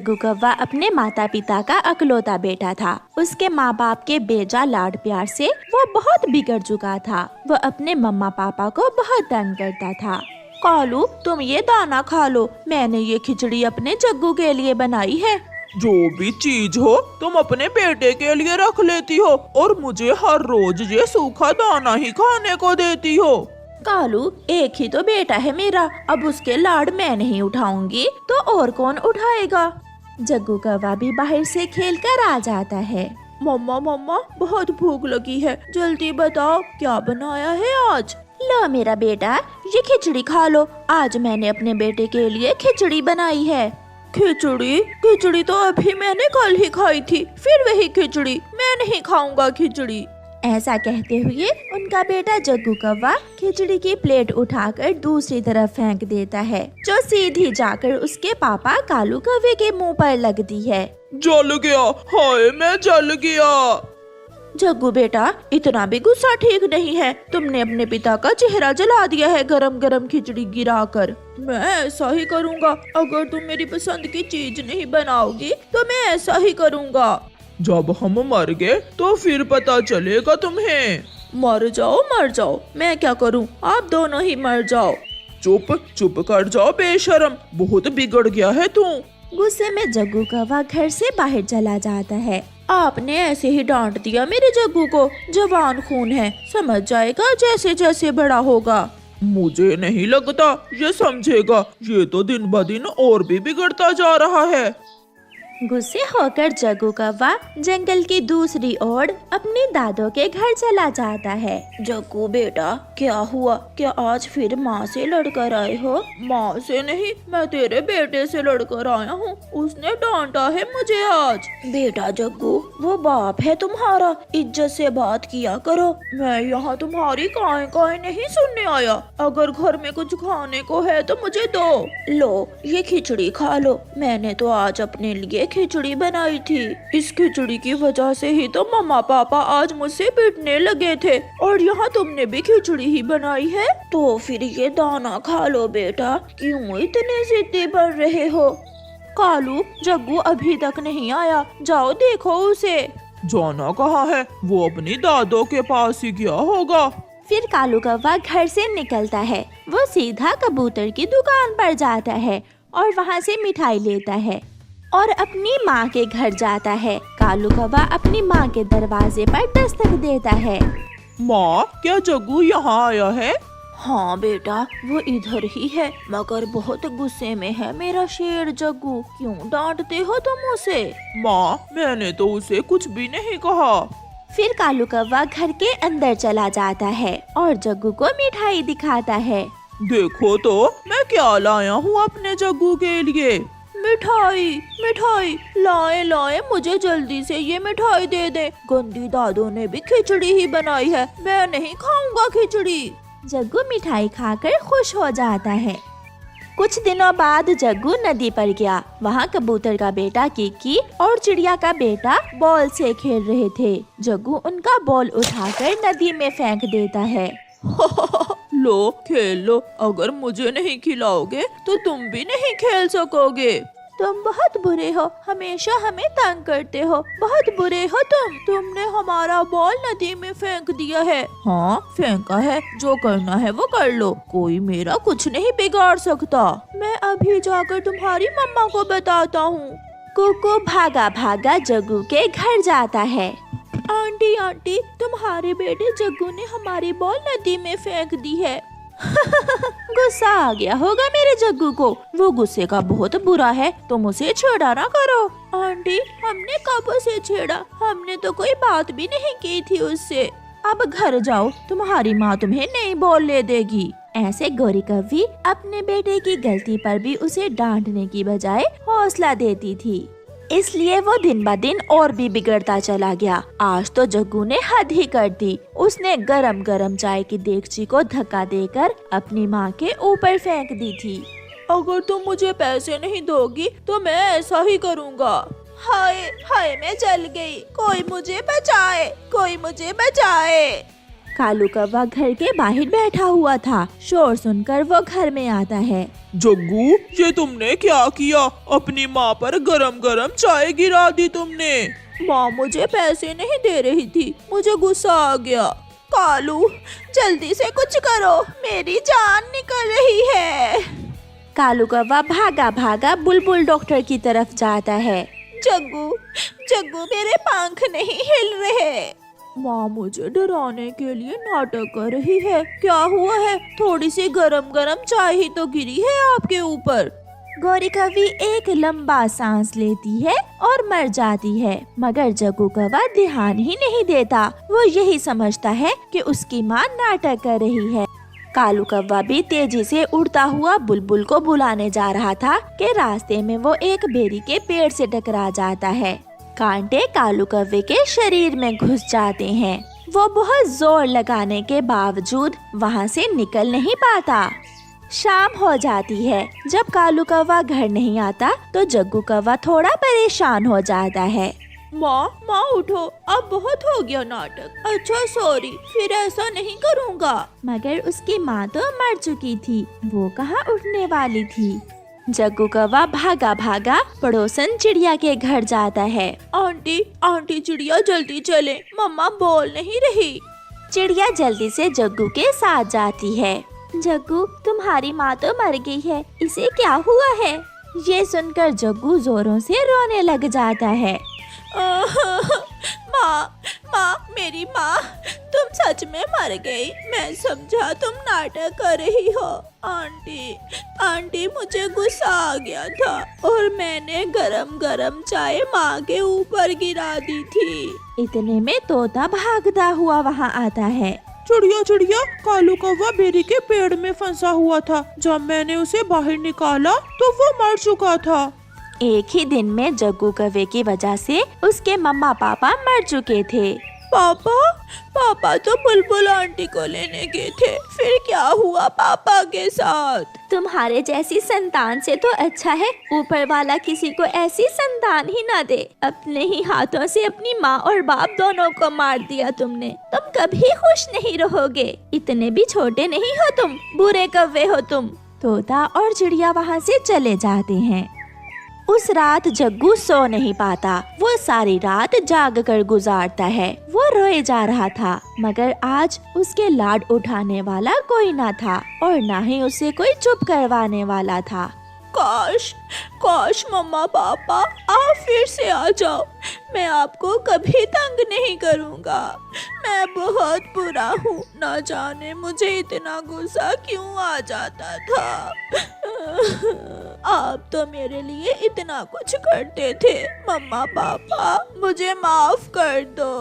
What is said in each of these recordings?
जग्गू कौवा अपने माता पिता का अकलौता बेटा था। उसके माँ बाप के बेजा लाड प्यार से वो बहुत बिगड़ चुका था। वो अपने मम्मा पापा को बहुत तंग करता था। कालू, तुम ये दाना खा लो, मैंने ये खिचड़ी अपने जग्गू के लिए बनाई है। जो भी चीज हो तुम अपने बेटे के लिए रख लेती हो और मुझे हर रोज ये सूखा दाना ही खाने को देती हो। कालू, एक ही तो बेटा है मेरा, अब उसके लाड मैं नहीं उठाऊंगी तो और कौन उठाएगा। जग्गू कौवा भी बाहर से खेल कर आ जाता है। मम्मा मम्मा, बहुत भूख लगी है, जल्दी बताओ क्या बनाया है आज। लो मेरा बेटा, ये खिचड़ी खा लो, आज मैंने अपने बेटे के लिए खिचड़ी बनाई है। खिचड़ी? खिचड़ी तो अभी मैंने कल ही खाई थी, फिर वही खिचड़ी? मैं नहीं खाऊंगा खिचड़ी। ऐसा कहते हुए उनका बेटा जग्गू कौवा खिचड़ी की प्लेट उठाकर दूसरी तरफ फेंक देता है, जो सीधी जाकर उसके पापा कालू कौवे के मुंह पर लगती है। जल गया, हाय मैं जल गया। जग्गू बेटा, इतना भी गुस्सा ठीक नहीं है, तुमने अपने पिता का चेहरा जला दिया है गरम गरम खिचड़ी गिराकर। मैं ऐसा ही करूँगा, अगर तुम मेरी पसंद की चीज नहीं बनाओगी तो मैं ऐसा ही करूँगा। जब हम मर गए तो फिर पता चलेगा तुम्हें। मर जाओ, मैं क्या करूँ, आप दोनों ही मर जाओ। चुप चुप कर जाओ बेशरम, बहुत बिगड़ गया है तू। गुस्से में जग्गू कौवा घर से बाहर चला जाता है। आपने ऐसे ही डांट दिया मेरे जग्गू को, जवान खून है, समझ जाएगा जैसे जैसे बड़ा होगा। मुझे नहीं लगता ये समझेगा, ये तो दिन ब दिन और भी बिगड़ता जा रहा है। गुस्से होकर जग्गू कौवा जंगल की दूसरी ओर अपने दादों के घर चला जाता है। जग्गू बेटा, क्या हुआ, क्या आज फिर माँ से लड़कर आए हो? माँ से नहीं, मैं तेरे बेटे से लड़कर आया हूँ, उसने डांटा है मुझे आज। बेटा जग्गू, वो बाप है तुम्हारा, इज्जत से बात किया करो। मैं यहाँ तुम्हारी काहे काहे नहीं सुनने आया, अगर घर में कुछ खाने को है तो मुझे दो। लो ये खिचड़ी खा लो, मैंने तो आज अपने लिए खिचड़ी बनाई थी। इस खिचड़ी की वजह से ही तो मम्मा पापा आज मुझसे पिटने लगे थे, और यहाँ तुमने भी खिचड़ी ही बनाई है, तो फिर ये दाना खा लो बेटा, क्यों इतने जिद्दी बन रहे हो। कालू, जग्गू अभी तक नहीं आया, जाओ देखो उसे। जाना कहाँ है, वो अपनी दादों के पास ही गया होगा। फिर कालू कौवा घर से निकलता है। वो सीधा कबूतर की दुकान पर जाता है और वहाँ से मिठाई लेता है और अपनी माँ के घर जाता है। कालू कौवा अपनी माँ के दरवाजे पर दस्तक देता है। माँ, क्या जग्गू यहाँ आया है? हाँ बेटा, वो इधर ही है, मगर बहुत गुस्से में है मेरा शेर जग्गू। क्यों डांटते हो तुम उसे? माँ, मैंने तो उसे कुछ भी नहीं कहा। फिर कालू कौवा घर के अंदर चला जाता है और जग्गू को मिठाई दिखाता है। देखो तो मैं क्या लाया हूँ अपने जग्गू के लिए। मिठाई मिठाई, लाए लाए, मुझे जल्दी से ये मिठाई दे दे। गंदी दादों ने भी खिचड़ी ही बनाई है, मैं नहीं खाऊंगा खिचड़ी। जग्गू मिठाई खाकर खुश हो जाता है। कुछ दिनों बाद जग्गू नदी पर गया। वहाँ कबूतर का बेटा किकी और चिड़िया का बेटा बॉल से खेल रहे थे। जग्गू उनका बॉल उठाकर नदी में फेंक देता है। लो खेल लो, अगर मुझे नहीं खिलाओगे तो तुम भी नहीं खेल सकोगे। तुम बहुत बुरे हो, हमेशा हमें तंग करते हो, बहुत बुरे हो तुम। तुमने हमारा बॉल नदी में फेंक दिया है। हाँ फेंका है, जो करना है वो कर लो, कोई मेरा कुछ नहीं बिगाड़ सकता। मैं अभी जाकर तुम्हारी मम्मा को बताता हूँ। कुकू भागा भागा जग्गू के घर जाता है। आंटी आंटी, तुम्हारे बेटे जग्गू ने हमारी बॉल नदी में फेंक दी है। गुस्सा आ गया होगा मेरे जग्गू को, वो गुस्से का बहुत बुरा है, तुम उसे छेड़ा ना करो। आंटी, हमने कब उसे छेड़ा, हमने तो कोई बात भी नहीं की थी उससे। अब घर जाओ, तुम्हारी माँ तुम्हें नई बॉल ले देगी। ऐसे गौरी कौवी अपने बेटे की गलती पर भी उसे डांटने की बजाय हौसला देती थी, इसलिए वो दिन ब दिन और भी बिगड़ता चला गया। आज तो जग्गू ने हद ही कर दी। उसने गरम गरम चाय की देगची को धक्का देकर अपनी माँ के ऊपर फेंक दी थी। अगर तुम मुझे पैसे नहीं दोगी तो मैं ऐसा ही करूँगा। हाय हाय, मैं जल गई, कोई मुझे बचाए, कोई मुझे बचाए। कालू कौवा घर के बाहर बैठा हुआ था। शोर सुनकर वो घर में आता है। जग्गू, ये तुमने क्या किया? अपनी माँ पर गरम गरम चाय गिरा दी तुमने। माँ मुझे पैसे नहीं दे रही थी, मुझे गुस्सा आ गया। कालू, जल्दी से कुछ करो, मेरी जान निकल रही है। कालू कौवा भागा भागा बुलबुल डॉक्टर की तरफ जाता है। जग्गू, जग्गू, मेरे पंख नहीं हिल रहे। माँ मुझे डराने के लिए नाटक कर रही है। क्या हुआ है? थोड़ी सी गरम गरम चाय ही तो गिरी है आपके ऊपर। गौरी कौवी एक लंबा सांस लेती है और मर जाती है, मगर जग्गू कौवा ध्यान ही नहीं देता। वो यही समझता है कि उसकी माँ नाटक कर रही है। कालू कौवा भी तेजी से उड़ता हुआ बुलबुल को बुलाने जा रहा था कि रास्ते में वो एक बेरी के पेड़ से टकरा जाता है। कांटे कालू कौवे के शरीर में घुस जाते हैं। वो बहुत जोर लगाने के बावजूद वहाँ से निकल नहीं पाता। शाम हो जाती है। जब कालू कौवा घर नहीं आता तो जग्गू कौवा थोड़ा परेशान हो जाता है। माँ उठो, अब बहुत हो गया नाटक। अच्छा सॉरी, फिर ऐसा नहीं करूँगा। मगर उसकी माँ तो मर चुकी थी, वो कहाँ उठने वाली थी। जग्गू कौवा भागा भागा पड़ोसन चिड़िया के घर जाता है। आंटी चिड़िया जल्दी चले, मम्मा बोल नहीं रही। चिड़िया जल्दी से जग्गू के साथ जाती है। जग्गू, तुम्हारी माँ तो मर गई है, इसे क्या हुआ है? ये सुनकर जग्गू जोरों से रोने लग जाता है। माँ, मेरी माँ, तुम सच में मर गई। मैं समझा तुम नाटक कर रही हो। आंटी, मुझे गुस्सा आ गया था और मैंने गरम गरम चाय माँ के ऊपर गिरा दी थी। इतने में तोता भागता हुआ वहाँ आता है। चिड़िया, कालू कौवा बेरी के पेड़ में फंसा हुआ था। जब मैंने उसे बाहर निकाला तो वो मर चुका था। एक ही दिन में जग्गू कौवे की वजह से उसके मम्मा पापा मर चुके थे। पापा तो बुलबुल आंटी को लेने गए थे, फिर क्या हुआ पापा के साथ? तुम्हारे जैसी संतान से तो अच्छा है ऊपर वाला किसी को ऐसी संतान ही ना दे। अपने ही हाथों से अपनी माँ और बाप दोनों को मार दिया तुमने। तुम कभी खुश नहीं रहोगे। इतने भी छोटे नहीं हो तुम, बुरे कौवे हो तुम। तोता और चिड़िया वहाँ से चले जाते हैं। उस रात जग्गू सो नहीं पाता। वो सारी रात जाग कर गुजारता है। वो रोए जा रहा था, मगर आज उसके लाड उठाने वाला कोई ना था और ना ही उसे कोई चुप करवाने वाला था। काश मम्मा पापा आप फिर से आ जाओ। मैं आपको कभी तंग नहीं करूँगा। मैं बहुत बुरा हूँ, ना जाने मुझे इतना गुस्सा क्यों आ जाता था। आप तो मेरे लिए इतना कुछ करते थे। मम्मा पापा मुझे माफ कर दो।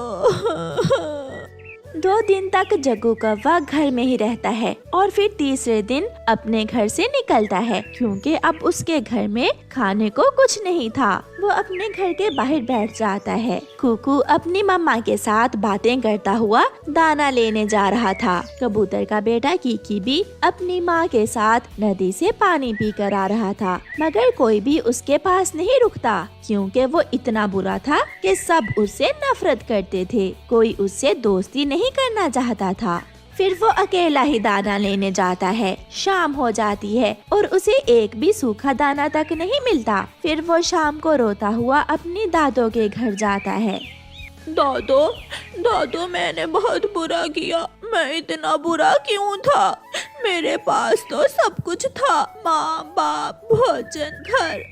2 दिन तक जग्गू कौवा घर में ही रहता है और फिर तीसरे दिन अपने घर से निकलता है, क्योंकि अब उसके घर में खाने को कुछ नहीं था। वो अपने घर के बाहर बैठ जाता है। कुकू अपनी मम्मा के साथ बातें करता हुआ दाना लेने जा रहा था। कबूतर का बेटा कीकी भी अपनी माँ के साथ नदी से पानी पी कर आ रहा था, मगर कोई भी उसके पास नहीं रुकता, क्योंकि वो इतना बुरा था कि सब उससे नफरत करते थे। कोई उससे दोस्ती नहीं करना चाहता था। फिर वो अकेला ही दाना लेने जाता है। शाम हो जाती है और उसे एक भी सूखा दाना तक नहीं मिलता। फिर वो शाम को रोता हुआ अपनी दादो के घर जाता है। दादो, मैंने बहुत बुरा किया। मैं इतना बुरा क्यों था? मेरे पास तो सब कुछ था, माँ बाप भोजन घर,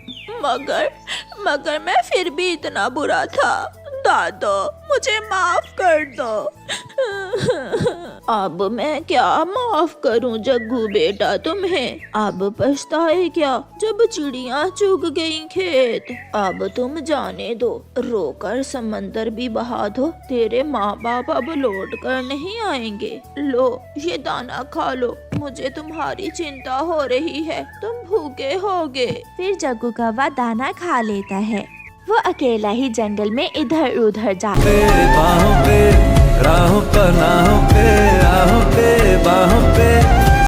मगर मैं फिर भी इतना बुरा था। दादो मुझे माफ कर दो। अब मैं क्या माफ करूं जग्गू बेटा तुम्हें? अब पछताए क्या जब चिड़िया चुग गई खेत? अब तुम जाने दो, रोकर समंदर भी बहा दो। तेरे माँ बाप अब लौट कर नहीं आएंगे। लो ये दाना खा लो, मुझे तुम्हारी चिंता हो रही है, तुम भूखे होगे। फिर जग्गू कौवा दाना खा लेता है। वो अकेला ही जंगल में इधर उधर जाता है। राहों पे, राहों पे, राहों पे, बाहों पे